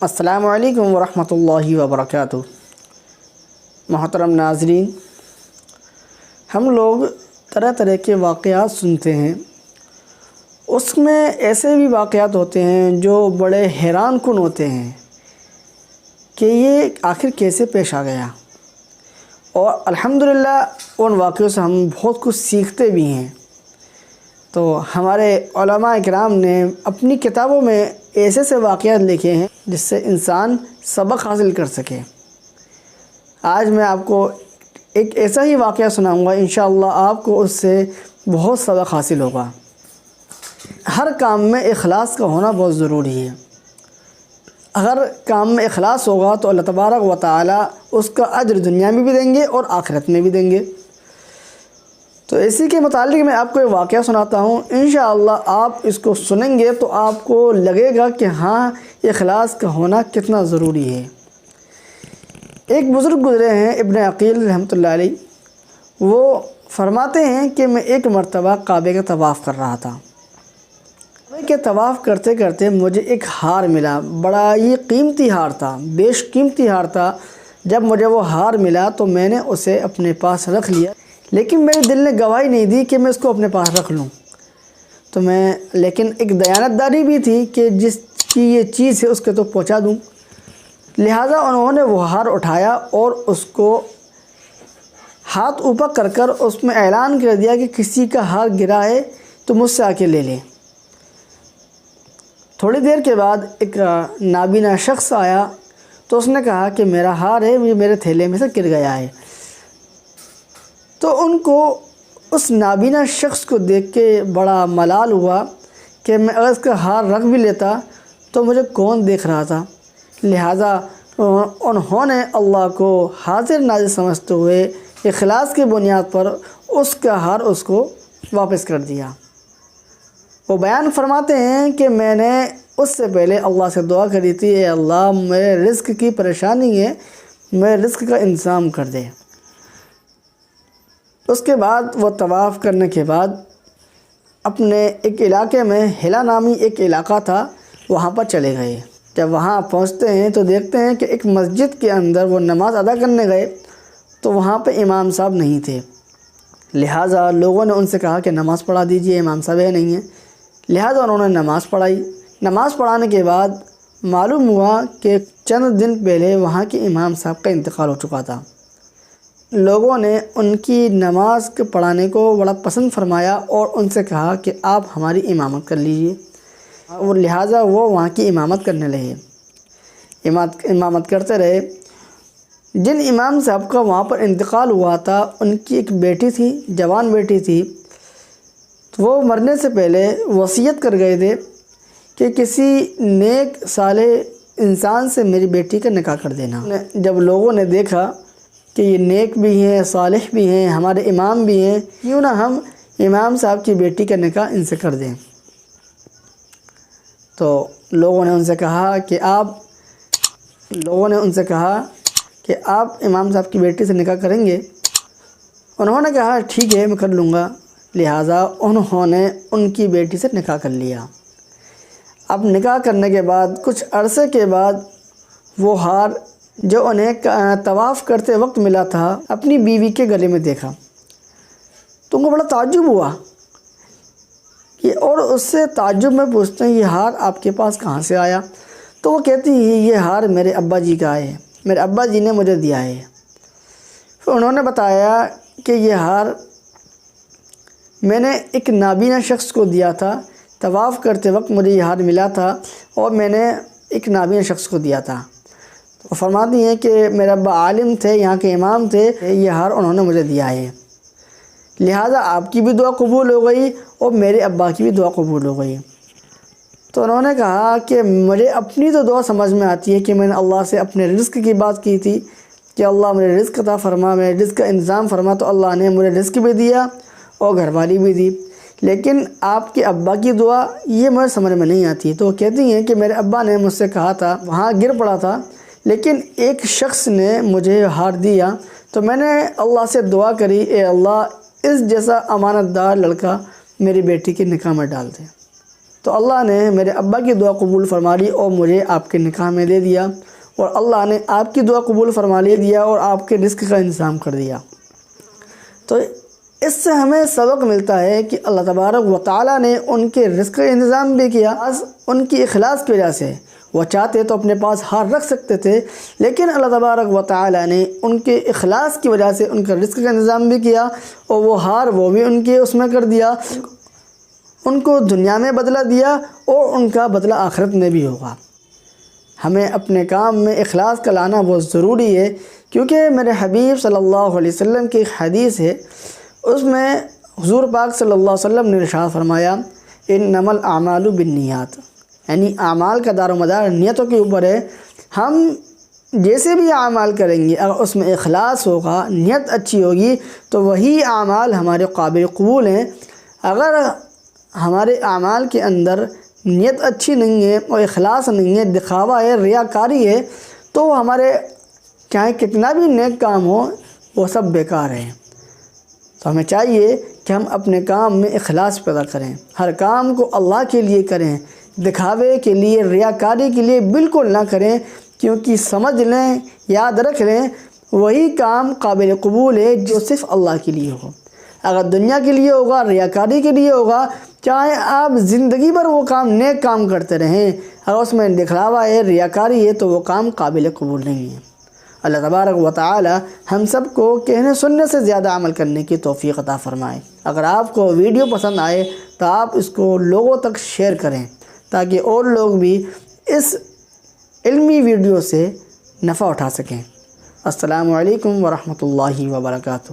السلام علیکم ورحمۃ اللہ وبرکاتہ۔ محترم ناظرین، ہم لوگ طرح طرح کے واقعات سنتے ہیں، اس میں ایسے بھی واقعات ہوتے ہیں جو بڑے حیران کن ہوتے ہیں کہ یہ آخر کیسے پیش آ گیا، اور الحمدللہ ان واقعوں سے ہم بہت کچھ سیکھتے بھی ہیں۔ تو ہمارے علماء اکرام نے اپنی کتابوں میں ایسے سے واقعات لکھے ہیں جس سے انسان سبق حاصل کر سکے۔ آج میں آپ کو ایک ایسا ہی واقعہ سناؤں گا، انشاءاللہ آپ کو اس سے بہت سبق حاصل ہوگا۔ ہر کام میں اخلاص کا ہونا بہت ضروری ہے۔ اگر کام میں اخلاص ہوگا تو اللہ تبارک و تعالی اس کا اجر دنیا میں بھی دیں گے اور آخرت میں بھی دیں گے۔ تو اسی کے متعلق میں آپ کو ایک واقعہ سناتا ہوں، انشاءاللہ آپ اس کو سنیں گے تو آپ کو لگے گا کہ ہاں اخلاص کا ہونا کتنا ضروری ہے۔ ایک بزرگ گزرے ہیں ابن عقیل رحمۃ اللہ علیہ، وہ فرماتے ہیں کہ میں ایک مرتبہ کعبے کا طواف کر رہا تھا۔ کعبے کے طواف کرتے کرتے مجھے ایک ہار ملا، بڑا ہی قیمتی ہار تھا، بیش قیمتی ہار تھا۔ جب مجھے وہ ہار ملا تو میں نے اسے اپنے پاس رکھ لیا، لیکن میرے دل نے گواہی نہیں دی کہ میں اس کو اپنے پاس رکھ لوں۔ لیکن ایک دیانتداری بھی تھی کہ جس کی یہ چیز ہے اس کے تو پہنچا دوں۔ لہٰذا انہوں نے وہ ہار اٹھایا اور اس کو ہاتھ اوپر کر کر اس میں اعلان کر دیا کہ کسی کا ہار گرا ہے تو مجھ سے آ کے لے لے۔ تھوڑی دیر کے بعد ایک نابینا شخص آیا تو اس نے کہا کہ میرا ہار ہے، یہ میرے تھیلے میں سے گر گیا ہے۔ تو ان کو اس نابینا شخص کو دیکھ کے بڑا ملال ہوا کہ میں اگر اس کا ہار رکھ بھی لیتا تو مجھے کون دیکھ رہا تھا۔ لہٰذا انہوں نے اللہ کو حاضر ناظر سمجھتے ہوئے اخلاص کی بنیاد پر اس کا ہار اس کو واپس کر دیا۔ وہ بیان فرماتے ہیں کہ میں نے اس سے پہلے اللہ سے دعا کری تھی، اے اللہ میرے رزق کی پریشانی ہے، میرے رزق کا انتظام کر دے۔ اس کے بعد وہ طواف کرنے کے بعد اپنے ایک علاقے میں ہلا نامی ایک علاقہ تھا، وہاں پر چلے گئے۔ جب وہاں پہنچتے ہیں تو دیکھتے ہیں کہ ایک مسجد کے اندر وہ نماز ادا کرنے گئے تو وہاں پہ امام صاحب نہیں تھے۔ لہٰذا لوگوں نے ان سے کہا کہ نماز پڑھا دیجئے، امام صاحب ہے نہیں ہیں۔ لہٰذا انہوں نے نماز پڑھائی۔ نماز پڑھانے کے بعد معلوم ہوا کہ چند دن پہلے وہاں کے امام صاحب کا انتقال ہو چکا تھا۔ لوگوں نے ان کی نماز کے پڑھانے کو بڑا پسند فرمایا اور ان سے کہا کہ آپ ہماری امامت کر لیجئے، اور لہٰذا وہ وہاں کی امامت کرنے لگے، امامت کرتے رہے۔ جن امام صاحب کا وہاں پر انتقال ہوا تھا ان کی ایک بیٹی تھی، جوان بیٹی تھی، وہ مرنے سے پہلے وصیت کر گئے تھے کہ کسی نیک صالح انسان سے میری بیٹی کا نکاح کر دینا۔ جب لوگوں نے دیکھا کہ یہ نیک بھی ہیں، صالح بھی ہیں، ہمارے امام بھی ہیں، کیوں نہ ہم امام صاحب کی بیٹی کا نکاح ان سے کر دیں۔ تو لوگوں نے ان سے کہا کہ آپ امام صاحب کی بیٹی سے نکاح کریں گے؟ انہوں نے کہا ٹھیک ہے میں کر لوں گا۔ لہٰذا انہوں نے ان کی بیٹی سے نکاح کر لیا۔ اب نکاح کرنے کے بعد کچھ عرصے کے بعد وہ ہار جو انہیں طواف کرتے وقت ملا تھا اپنی بیوی کے گلے میں دیکھا تو ان کو بڑا تعجب ہوا اور اس سے تعجب میں پوچھتے ہیں یہ ہار آپ کے پاس کہاں سے آیا؟ تو وہ کہتی ہے یہ ہار میرے ابا جی کا ہے، میرے ابا جی نے مجھے دیا ہے۔ پھر انہوں نے بتایا کہ یہ ہار میں نے ایک نابینا شخص کو دیا تھا، طواف کرتے وقت مجھے یہ ہار ملا تھا اور میں نے ایک نابینا شخص کو دیا تھا۔ وہ فرماتی ہیں کہ میرے ابا عالم تھے، یہاں کے امام تھے، یہ ہار انہوں نے مجھے دیا ہے، لہٰذا آپ کی بھی دعا قبول ہو گئی اور میرے ابا کی بھی دعا قبول ہو گئی۔ تو انہوں نے کہا کہ مجھے اپنی تو دعا سمجھ میں آتی ہے کہ میں نے اللہ سے اپنے رزق کی بات کی تھی کہ اللہ میرے رزق عطا فرما، میرے رزق کا انتظام فرما، تو اللہ نے مجھے رزق بھی دیا اور گھر والی بھی دی، لیکن آپ کے ابا کی دعا یہ مجھے سمجھ میں نہیں آتی۔ تو وہ کہتی ہیں کہ میرے ابا نے مجھ سے کہا تھا، وہاں گر پڑا تھا، لیکن ایک شخص نے مجھے ہار دیا تو میں نے اللہ سے دعا کری، اے اللہ اس جیسا امانت دار لڑکا میری بیٹی کے نکاح میں ڈال دے۔ تو تو اللہ نے میرے ابا کی دعا قبول فرما لی اور مجھے آپ کے نکاح میں دے دیا، اور اللہ نے آپ کی دعا قبول فرما دیا اور آپ کے رزق کا انتظام کر دیا۔ تو اس سے ہمیں سبق ملتا ہے کہ اللہ تبارک و تعالیٰ نے ان کے رزق کا انتظام بھی کیا، ان کی اخلاص کی وجہ سے۔ وہ چاہتے تو اپنے پاس ہار رکھ سکتے تھے، لیکن اللہ تبارک و تعالیٰ نے ان کے اخلاص کی وجہ سے ان کا رزق کا انتظام بھی کیا، اور وہ ہار وہ بھی ان کے اس میں کر دیا، ان کو دنیا میں بدلہ دیا اور ان کا بدلہ آخرت میں بھی ہوگا۔ ہمیں اپنے کام میں اخلاص کا لانا بہت ضروری ہے، کیونکہ میرے حبیب صلی اللہ علیہ وسلم کی ایک حدیث ہے، اس میں حضور پاک صلی اللہ علیہ وسلم نے ارشاد فرمایا انما الاعمال بالنیات، یعنی اعمال کا دار و مدار نیتوں کے اوپر ہے۔ ہم جیسے بھی اعمال کریں گے اگر اس میں اخلاص ہوگا، نیت اچھی ہوگی، تو وہی اعمال ہمارے قابل قبول ہیں۔ اگر ہمارے اعمال کے اندر نیت اچھی نہیں ہے اور اخلاص نہیں ہے، دکھاوا ہے، ریاکاری ہے، تو ہمارے چاہے کتنا بھی نیک کام ہو وہ سب بیکار ہے۔ تو ہمیں چاہیے کہ ہم اپنے کام میں اخلاص پیدا کریں، ہر کام کو اللہ کے لیے کریں، دکھاوے کے لیے، ریاکاری کے لیے بالکل نہ کریں، کیونکہ سمجھ لیں، یاد رکھ لیں، وہی کام قابل قبول ہے جو صرف اللہ کے لیے ہو۔ اگر دنیا کے لیے ہوگا، ریاکاری کے لیے ہوگا، چاہے آپ زندگی بھر وہ کام نیک کام کرتے رہیں، اگر اس میں دکھلاوا ہے، ریاکاری ہے، تو وہ کام قابل قبول نہیں ہے۔ اللہ تبارک و تعالی ہم سب کو کہنے سننے سے زیادہ عمل کرنے کی توفیق عطا فرمائے۔ اگر آپ کو ویڈیو پسند آئے تو آپ اس کو لوگوں تک شیئر کریں، تاکہ اور لوگ بھی اس علمی ویڈیو سے نفع اٹھا سکیں۔ السلام علیکم ورحمۃ اللہ وبرکاتہ۔